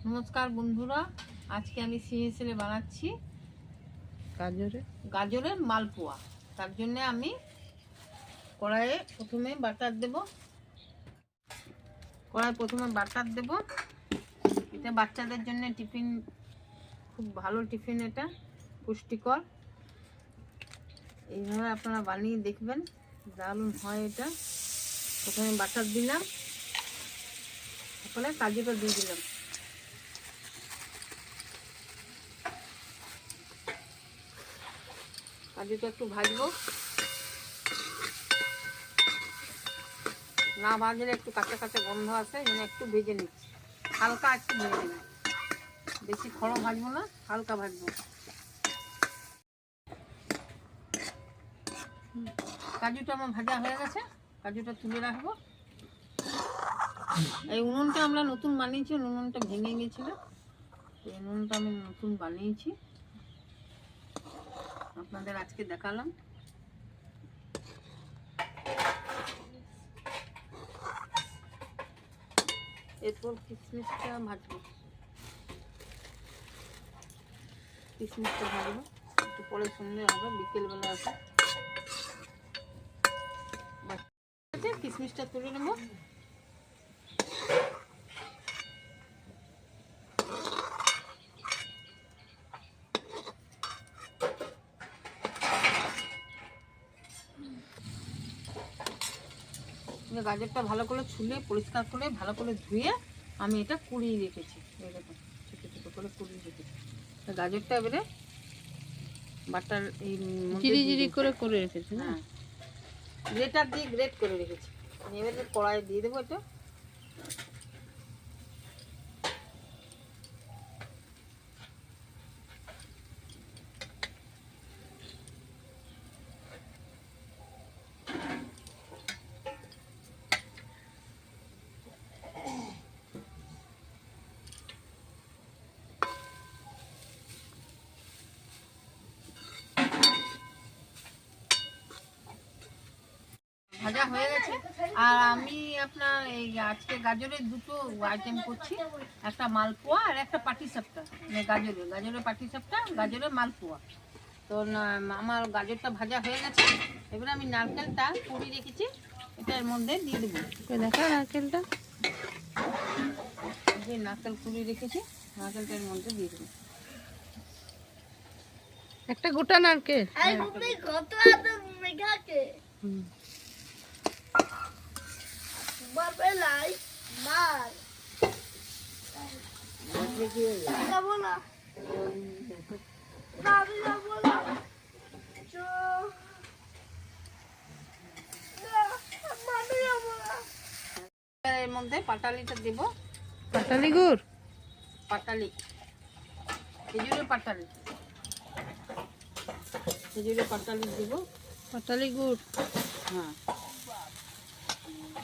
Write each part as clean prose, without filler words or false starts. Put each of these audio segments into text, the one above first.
নমস্কার বন্ধুরা, আজকে আমি সিএসএলে বানাচ্ছি গাজরের মালপোয়া। তার জন্য আমি কড়াইয়ে প্রথমে বাটার দেব। এটা বাচ্চাদের জন্য টিফিন, খুব ভালো টিফিন, এটা পুষ্টিকর। এইভাবে আপনারা বানিয়ে দেখবেন, দারুণ হয় এটা। প্রথমে বাটার দিলাম, তারপরে কাজুটা দিয়ে দিলাম। কাজুটা একটু ভাজবো, না ভাজলে একটু কাঁচা কাঁচা গন্ধ আছে, যেন একটু ভেজে নিচ্ছি, হালকা একটু ভেজে নিচ্ছি, বেশি খড়ো ভাজবো না, হালকা ভাজবো। কাজুটা আমার ভাজা হয়ে গেছে, কাজুটা তুলে রাখবো। এই উনুনটা আমরা নতুন বানিয়েছি, উনুনটা ভেঙে গেছিল, এই উনুনটা আমি নতুন বানিয়েছি, আপনাদের আজকে দেখালাম। এরপর কিশমিশটা ভাজবো, একটু পরে সন্ধ্যে হবে, বিকেলবেলা আছে। কিশমিশটা তুলে নেবো। গাজরটা ভালো করে ছুলে পরিষ্কার করে ভালো করে ধুয়ে আমি এটা কুড়িয়ে রেখেছি, এরকম ছোটো ছোটো করে কুড়িয়ে রেখেছি। গাজরটা এবারে বাটার এই জিরি করে রেখেছি, হ্যাঁ, গ্রেটার দিয়ে গ্রেট করে রেখেছি। এবারে কড়াইয়ে দিয়ে দেবো এটা। ভাজা হয়ে গেছে। আর আমি আপনার এই আজকে গাজরের দুটো আইটেম করছি, একটা মালপোয়া আর একটা পাটিসাপটা। মানে গাজরের পাটিসাপটা, গাজরের মালপোয়া। তো আমার গাজরটা ভাজা হয়ে গেছে, এবারে আমি নারকেলটা কুড়িয়ে রেখেছি, এটার মধ্যে দিয়ে দেবো। দেখা নারকেলটা, যে নারকেল কুড়িয়ে রেখেছি, নারকেলটার মধ্যে দিয়ে দেবো। একটা গোটা নারকেল, এর মধ্যে পাটালিটা দেব। পাটালি গুড়, পাটালি, খেজুরের পাটালি, খেজুরের পাটালি দেব। পাটালি গুড়, হ্যাঁ,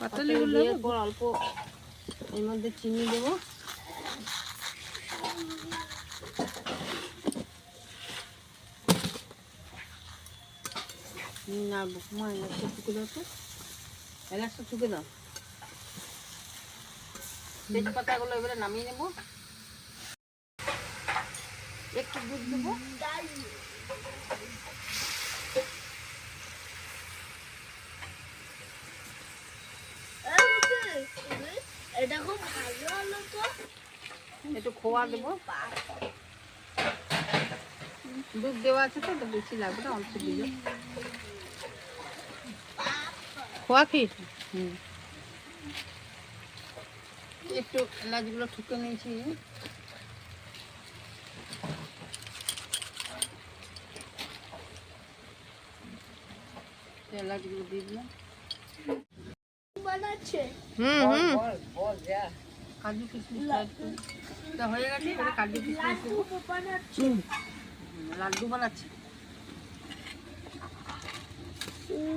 পাটালি গুড় দেওয়ার পর অল্প এর মধ্যে চিনি দেব। নাড়বো, মা এলাচটা ঠুকে দাও তো, এলাচটা ঠুকে দাও। তেজপাতাগুলো এবারে নামিয়ে নেব। একটু দুধ দেবো, এটা খুব ভালো হলো তো। একটু খোয়া দেবো, দুধ দেওয়া আছে তো, বেশি লাগবে না, অল্প দিলে। খোয়া কি? একটু এলাচগুলো ঠুকে নিয়েছি, এলাচগুলো দিয়ে দিলাম। কাজু কিশমিশটা হয়ে গেছে, এবারে কাজু কিশমিশ দেবো। লাড্ডু বানাচ্ছি,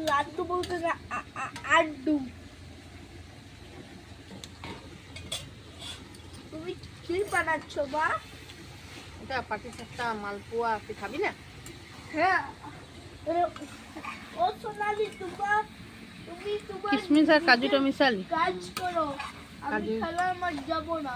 লাড্ডু বলতে আড্ডু। তুমি কি বানাচ্ছ মা? এটা পাটিসাপটা মালপোয়া, তুই খাবি না? হ্যাঁ, ও সোনালি, তুমি তোমার কিশমিশ আর কাজুটা মিশালি কাজ করো, আমি কাজু। খেলার মাঠ যাবো না।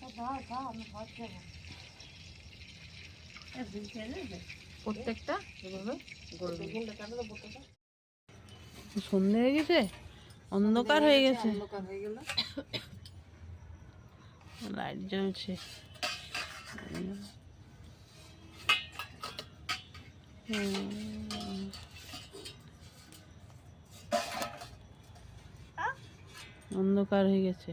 আমি ভাত খাবো। প্রত্যেকটা এভাবে গোল গোল। বেগুনটা কেন দেবো তোটা? সন্ধে হয়ে গেছে, অন্ধকার হয়ে গেছে, অন্ধকার হয়ে গেল। লাইট জ্বলছে। অন্ধকার হয়ে গেছে।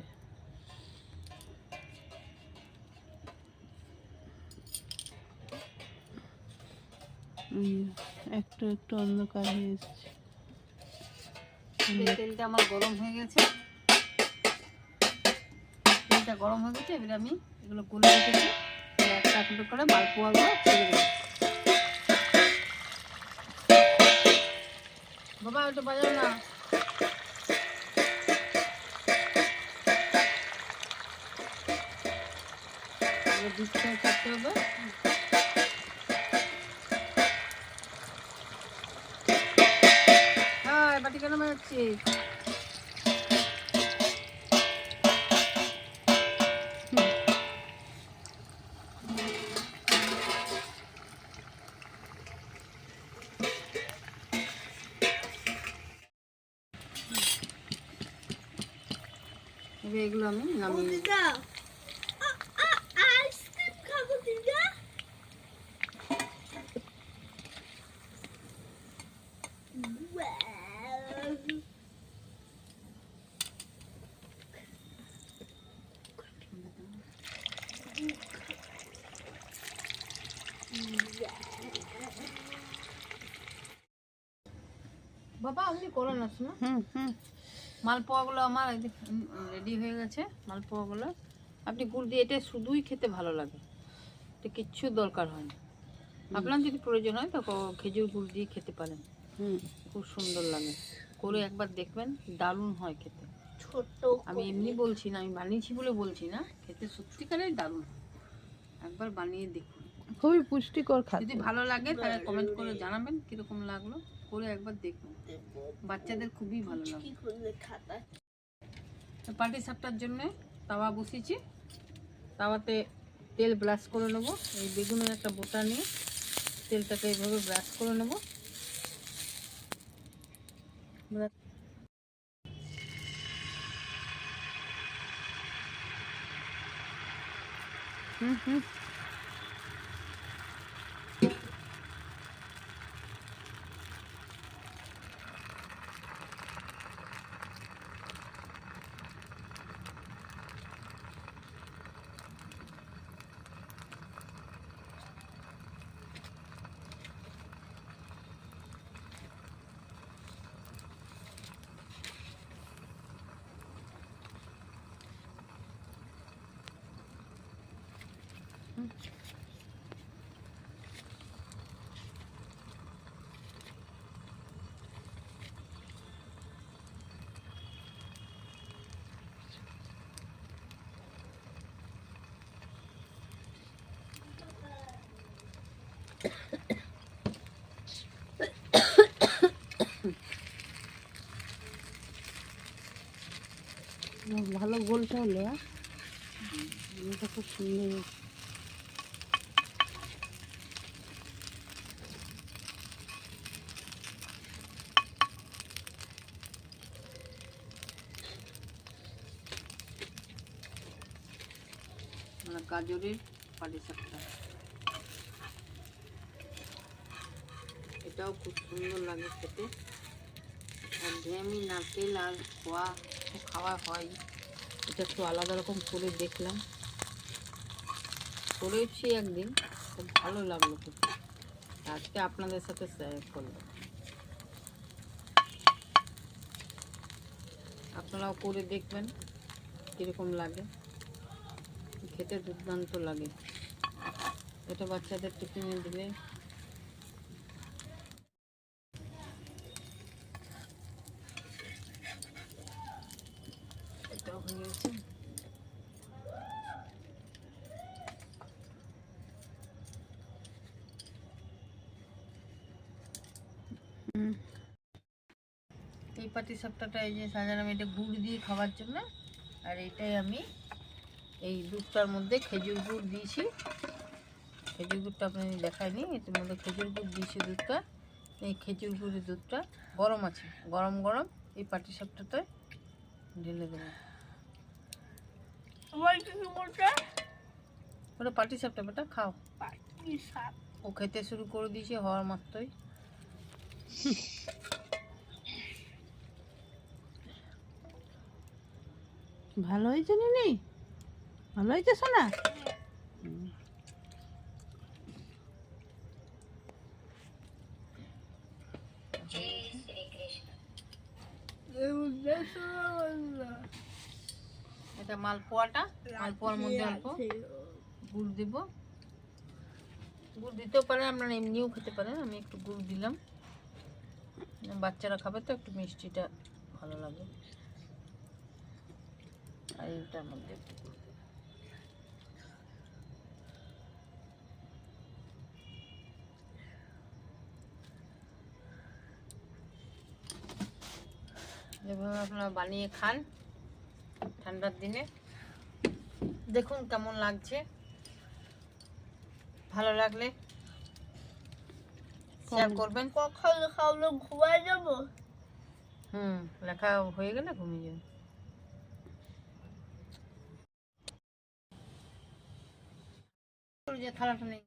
একটু একটু অন্ধকার হয়ে এসছে। তেলটা আমার গরম হয়ে গেছে, তেলটা গরম হয়ে গেছে। এবারে আমি এগুলো গুলে রেখেছি, একটা একটা করে মালপোয়াগুলো ছেড়ে দেবো। বাবা ওটা বাজাও না। দিচ্ছে করতে হবে। হ্যাঁ বাটি কেন বাজাচ্ছিস? এবার এগুলো আমি নামিয়ে নেব। দিদা আইসক্রিম খাবো দিদা। বাবা আপনি করে না শোনো। মালপোয়াগুলো আমার রেডি হয়ে গেছে। মালপোয়াগুলো আপনি গুড় দিয়ে, এটা শুধুই খেতে ভালো লাগে, এটা কিচ্ছু দরকার হয় না। আপনার যদি প্রয়োজন হয় তো খেজুর গুড় দিয়ে খেতে পারেন, খুব সুন্দর লাগে। করে একবার দেখবেন, দারুণ হয় খেতে। ছোট আমি এমনি বলছি না, আমি বানিয়েছি বলে বলছি না, খেতে সত্যিকারের দারুণ হয়। একবার বানিয়ে দেখুন, খুবই পুষ্টিকর খাদ্য। যদি ভালো লাগে তাহলে কমেন্ট করে জানাবেন কিরকম লাগলো। করে একবার দেখুন, বাচ্চাদের খুবই ভালো লাগে। কি করে খাতা পাটি সাপটার জন্য তাওয়া বসিয়েছি, তাওয়াতে তেল ব্রাশ করে নেবো। এই বেগুনের একটা বোটা নিয়ে তেলটাকে এইভাবে ব্রাশ করে নেবো। ভালো গোলটা হলো, এটা খুব সুন্দর। মানে গাজরের পাটি সাপটা, এটাও খুব সুন্দর লাগে খেতে। একঘেয়েমি নারকেল আর খোয়া খাওয়া হয়, এটা একটু আলাদা রকম করে দেখলাম, করেছি একদিন, খুব ভালো লাগলো খেতে। আজকে আপনাদের সাথে শেয়ার করলাম। আপনারাও করে দেখবেন কীরকম লাগে, খেতে দুর্দান্ত লাগে। এটা বাচ্চাদের টিফিনে দিলে এটাও হয়ে গেছে। এই পাটি সাপটাটা এই যে সাজালাম, এটা গুড় দিয়ে খাওয়ার জন্য, আর এটাই আমি এই দুধটার মধ্যে খেজুর গুড় দিয়েছি। খেজুর গুড়টা আপনাদের দেখায়নি, এটার মধ্যে খেজুর গুড় দিয়েছি দুধটা। এই খেজুর গুড়ের দুধটা গরম আছে, গরম গরম এই পাটিসাপটাতে ঢেলে দেবো। ওটা পাটিসাপটা, বেটা খাও। ও খেতে শুরু করে দিয়েছে হওয়ার মাত্রই। ভালো হয়েছে নিনি? ভালো হয়েছে সোনা? এটা মালপোয়াটা, মালপোয়ার মধ্যে অল্প গুড় দিব। গুড় দিতেও পারেন, আপনারা এমনিও খেতে পারেন। আমি একটু গুড় দিলাম, বাচ্চারা খাবে তো একটু মিষ্টিটা ভালো লাগে। আর এটার মধ্যে একটু গুড় দেব। এভাবে আপনারা বানিয়ে খান ঠান্ডার দিনে, দেখুন কেমন লাগছে। ভালো লাগলে শেয়ার করবেন। কখন খাওয়ালে ঘুমায় যাবো? লেখা হয়ে গেলে ঘুমিয়ে যাবে। যে থালাটা নেই।